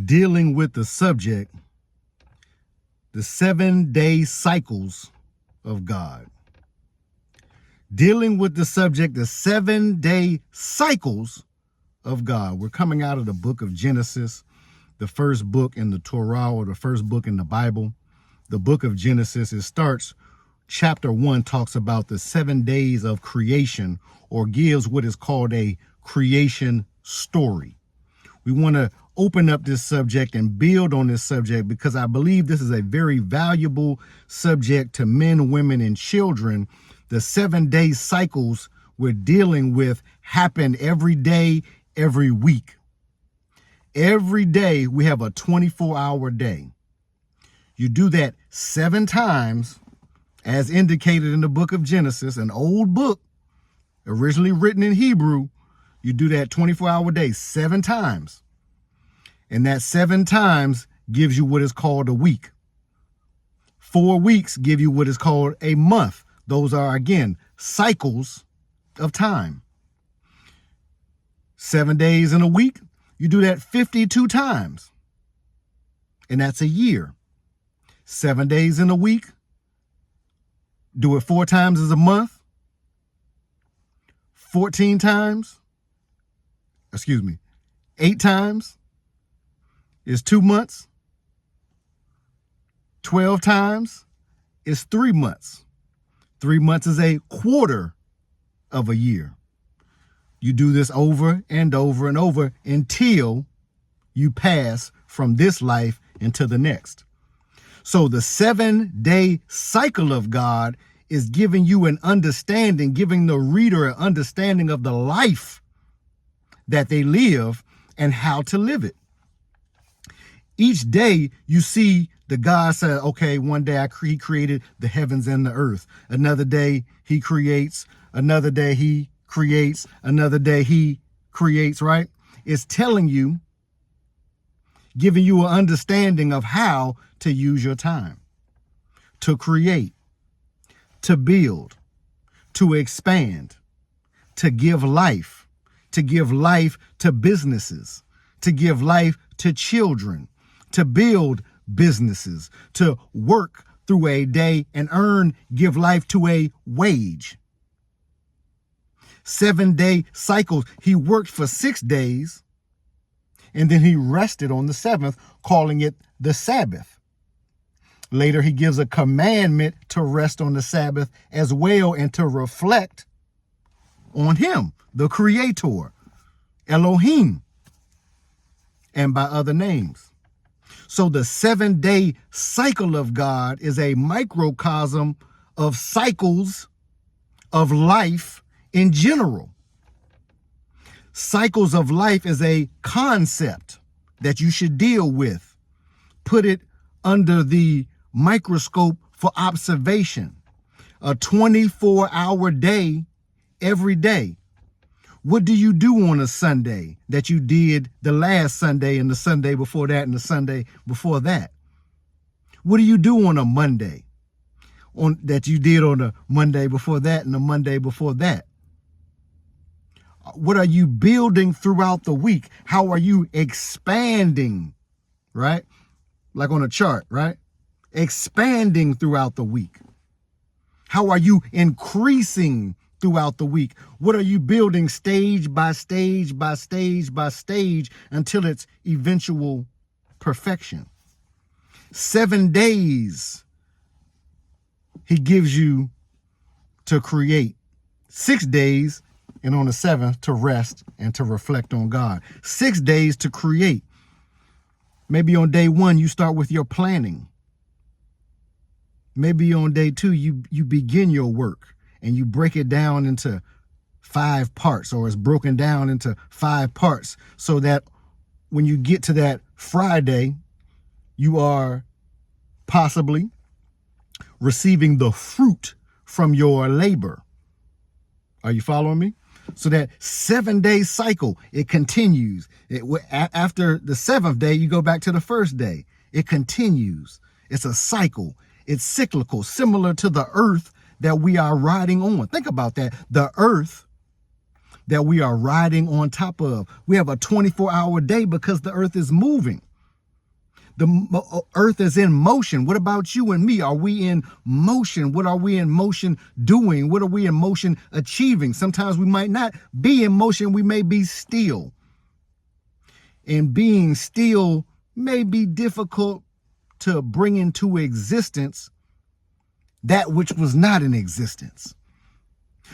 dealing with the subject, the 7-day cycles of God. Dealing with the subject, the 7-day cycles of God. We're coming out of the book of Genesis, the first book in the Torah, or the first book in the Bible. The book of Genesis, it starts, chapter 1 talks about the 7 days of creation, or gives what is called a creation story. We want to open up this subject and build on this subject because I believe this is a very valuable subject to men, women, and children. The 7-day cycles we're dealing with happen every day, every week. Every day we have a 24-hour day. You do that 7 times, as indicated in the book of Genesis, an old book, originally written in Hebrew. You do that 24-hour day 7 times. And that 7 times gives you what is called a week. 4 weeks give you what is called a month. Those are, again, cycles of time. 7 days in a week, you do that 52 times. And that's a year. 7 days in a week, do it 4 times as a month. 14 times, 8 times is 2 months. 12 times is 3 months. 3 months is a quarter of a year. You do this over and over and over until you pass from this life into the next. So the 7-day cycle of God is giving you an understanding, giving the reader an understanding of the life that they live and how to live it. Each day you see the God said, okay, one day he created the heavens and the earth. Another day he creates, another day he creates, another day he creates, right? It's telling you, giving you an understanding of how to use your time, to create, to build, to expand, to give life to businesses, to give life to children, to build businesses, to work through a day and give life to a wage. 7-day cycles. He worked for 6 days and then he rested on the 7th, calling it the Sabbath. Later, he gives a commandment to rest on the Sabbath as well and to reflect on him, the Creator, Elohim, and by other names. So the 7-day cycle of God is a microcosm of cycles of life in general. Cycles of life is a concept that you should deal with. Put it under the microscope for observation. A 24-hour day every day. What do you do on a Sunday that you did the last Sunday and the Sunday before that and the Sunday before that? What do you do on a Monday that you did on the Monday before that and the Monday before that? What are you building throughout the week? How are you expanding, right? Like on a chart, right? Expanding throughout the week. How are you increasing throughout the week? What are you building stage by stage by stage by stage until its eventual perfection? 7 days he gives you to create. 6 days and on the 7th to rest and to reflect on God. 6 days to create. Maybe on day 1, you start with your planning. Maybe on day 2, you begin your work and you break it down into 5 parts, or it's broken down into 5 parts so that when you get to that Friday, you are possibly receiving the fruit from your labor. Are you following me? So that 7-day cycle, it continues. After the 7th day, you go back to the first day. It continues. It's a cycle. It's cyclical, similar to the earth that we are riding on. Think about that. The earth that we are riding on top of. We have a 24-hour day because the earth is moving. earth is in motion. What about you and me? Are we in motion? What are we in motion doing? What are we in motion achieving? Sometimes we might not be in motion. We may be still. And being still may be difficult to bring into existence that which was not in existence.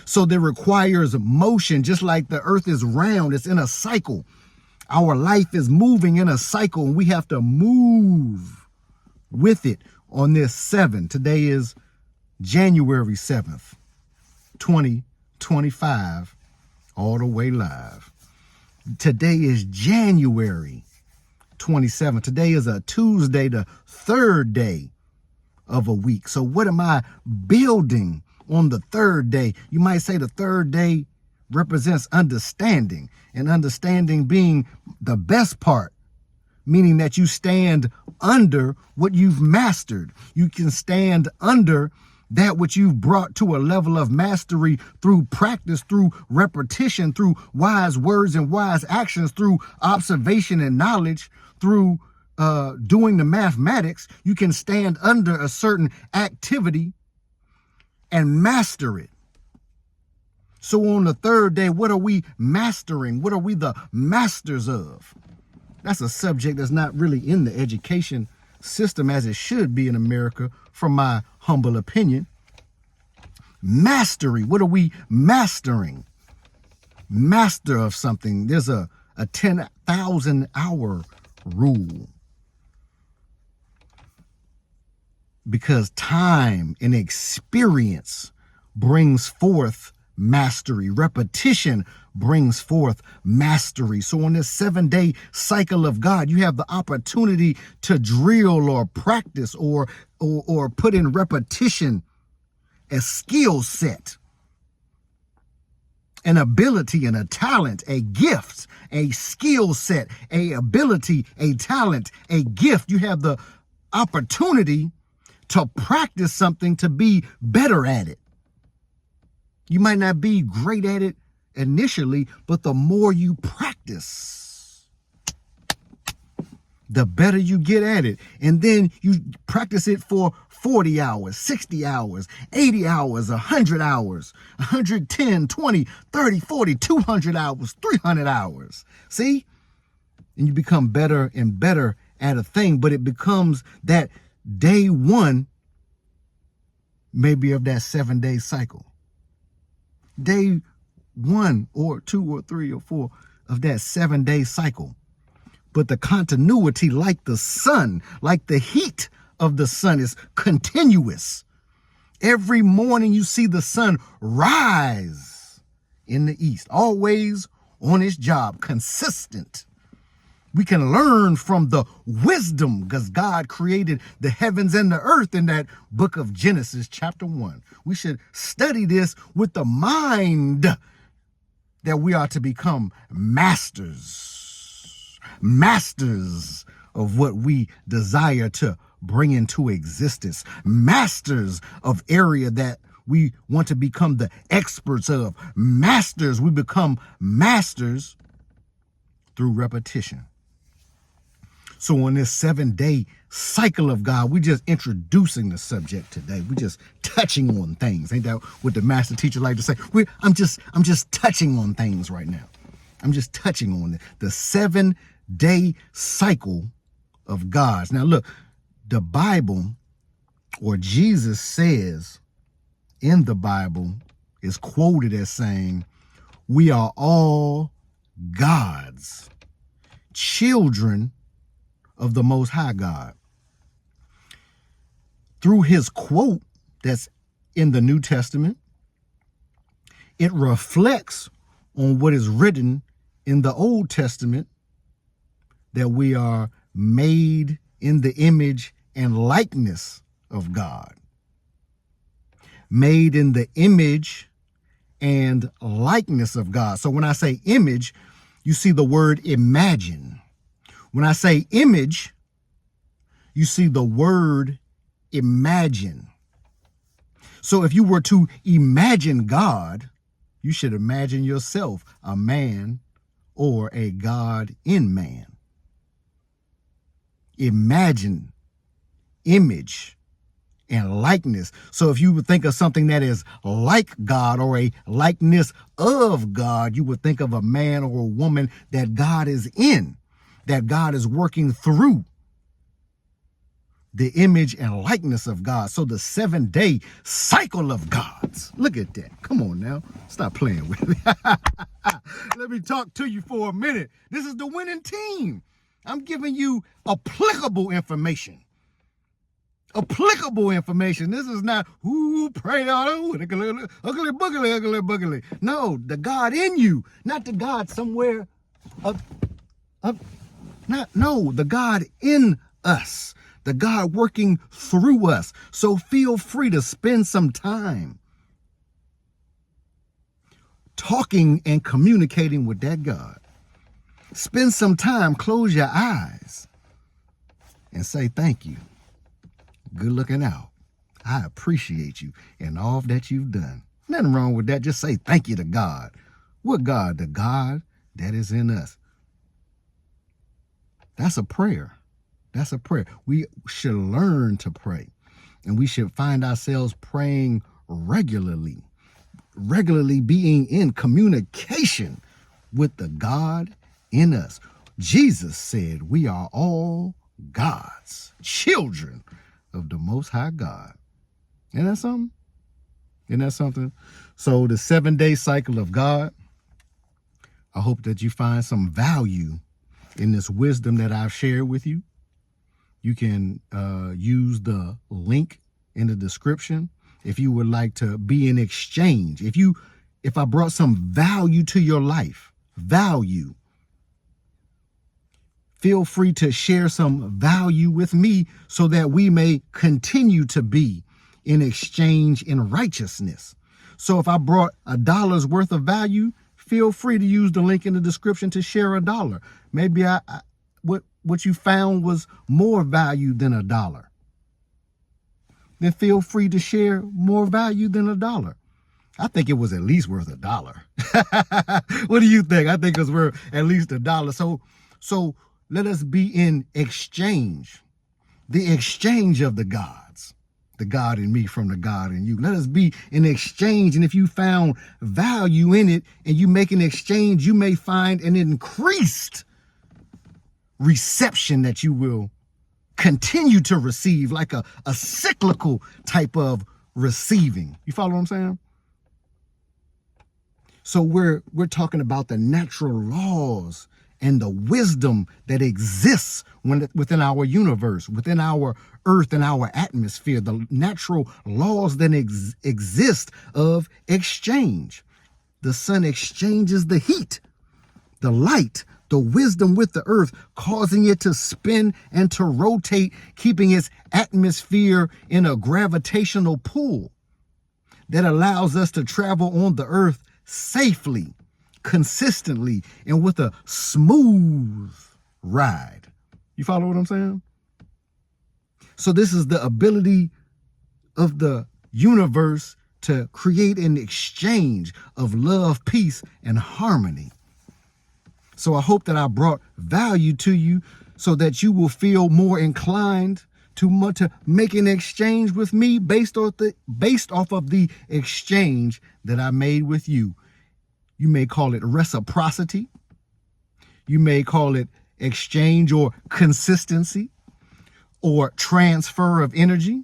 So there requires motion, just like the earth is round, it's in a cycle. Our life is moving in a cycle, and we have to move with it on this 7. Today is January 7th, 2025, all the way live. Today is January 27th. Today is a Tuesday, the 3rd day of a week. So what am I building on the 3rd day? You might say the 3rd day represents understanding, and understanding being the best part, meaning that you stand under what you've mastered. You can stand under that which you've brought to a level of mastery through practice, through repetition, through wise words and wise actions, through observation and knowledge, through doing the mathematics. You can stand under a certain activity and master it. So on the 3rd day, what are we mastering? What are we the masters of? That's a subject that's not really in the education system as it should be in America, from my humble opinion. Mastery. What are we mastering? Master of something. There's a 10,000 hour rule. Because time and experience brings forth mastery. Repetition brings forth mastery. So on this 7-day cycle of God, you have the opportunity to drill or practice or put in repetition a skill set, an ability and a talent, a gift, a skill set, a ability, a talent, a gift. You have the opportunity to practice something to be better at it. You might not be great at it initially, but the more you practice, the better you get at it. And then you practice it for 40 hours, 60 hours, 80 hours, 100 hours, 110, 20, 30, 40, 200 hours, 300 hours. See? And you become better and better at a thing, but it becomes that day 1 maybe of that 7-day cycle. Day 1 or 2 or 3 or 4 of that 7-day cycle. But the continuity, like the sun, like the heat of the sun, is continuous. Every morning you see the sun rise in the east, always on its job, consistent. We can learn from the wisdom, because God created the heavens and the earth in that book of Genesis, chapter 1. We should study this with the mind that we are to become masters of what we desire to bring into existence, masters of area that we want to become the experts of, masters. We become masters through repetition. So on this 7-day cycle of God, we're just introducing the subject today. We're just touching on things. Ain't that what the master teacher like to say? I'm just touching on things right now. I'm just touching on it. The 7-day cycle of God. Now look, the Bible, or Jesus says in the Bible, is quoted as saying, we are all God's children of the Most High God. Through his quote that's in the New Testament, it reflects on what is written in the Old Testament, that we are made in the image and likeness of God. Made in the image and likeness of God. So when I say image, you see the word imagine. When I say image, you see the word imagine. So if you were to imagine God, you should imagine yourself a man or a God in man. imagine, image, and likeness. So if you would think of something that is like God or a likeness of God, you would think of a man or a woman that God is in, that God is working through. The image and likeness of God. So the 7-day cycle of God's. Look at that. Come on now. Stop playing with me. Let me talk to you for a minute. This is the winning team. I'm giving you applicable information. Applicable information. This is not pray ugly boogly. No, the God in you, not the God somewhere the God in us. The God working through us. So feel free to spend some time talking and communicating with that God. Spend some time, close your eyes, and say thank you. Good looking out. I appreciate you and all that you've done. Nothing wrong with that. Just say thank you to God. What God? The God that is in us. That's a prayer. That's a prayer. We should learn to pray, and we should find ourselves praying regularly being in communication with the God in us. Jesus said we are all God's children of the Most High God. Isn't that something? Isn't that something? So the 7-day cycle of God, I hope that you find some value in this wisdom that I've shared with you. You can use the link in the description if you would like to be in exchange. If I brought some value to your life, feel free to share some value with me so that we may continue to be in exchange in righteousness. So if I brought $1 worth of value, feel free to use the link in the description to share $1. Maybe what you found was more value than $1. Then feel free to share more value than $1. I think it was at least worth $1. What do you think? I think it was worth at least $1. So let us be in exchange. The exchange of the gods. The God in me from the God in you. Let us be in exchange. And if you found value in it and you make an exchange, you may find an increased reception that you will continue to receive, like a cyclical type of receiving. You follow what I'm saying? So we're talking about the natural laws and the wisdom that exists within our universe, within our earth and our atmosphere, the natural laws that exist of exchange. The sun exchanges the heat, the light, the wisdom with the earth, causing it to spin and to rotate, keeping its atmosphere in a gravitational pull that allows us to travel on the earth safely, consistently, and with a smooth ride. You follow what I'm saying? So this is the ability of the universe to create an exchange of love, peace, and harmony. So I hope that I brought value to you so that you will feel more inclined to make an exchange with me based off of the exchange that I made with you. You may call it reciprocity. You may call it exchange or consistency or transfer of energy,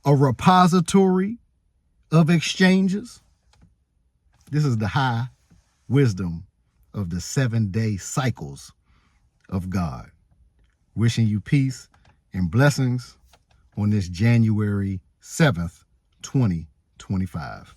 a repository of exchanges. This is the high wisdom of the 7-day cycles of God. Wishing you peace and blessings on this January 7th, 2025.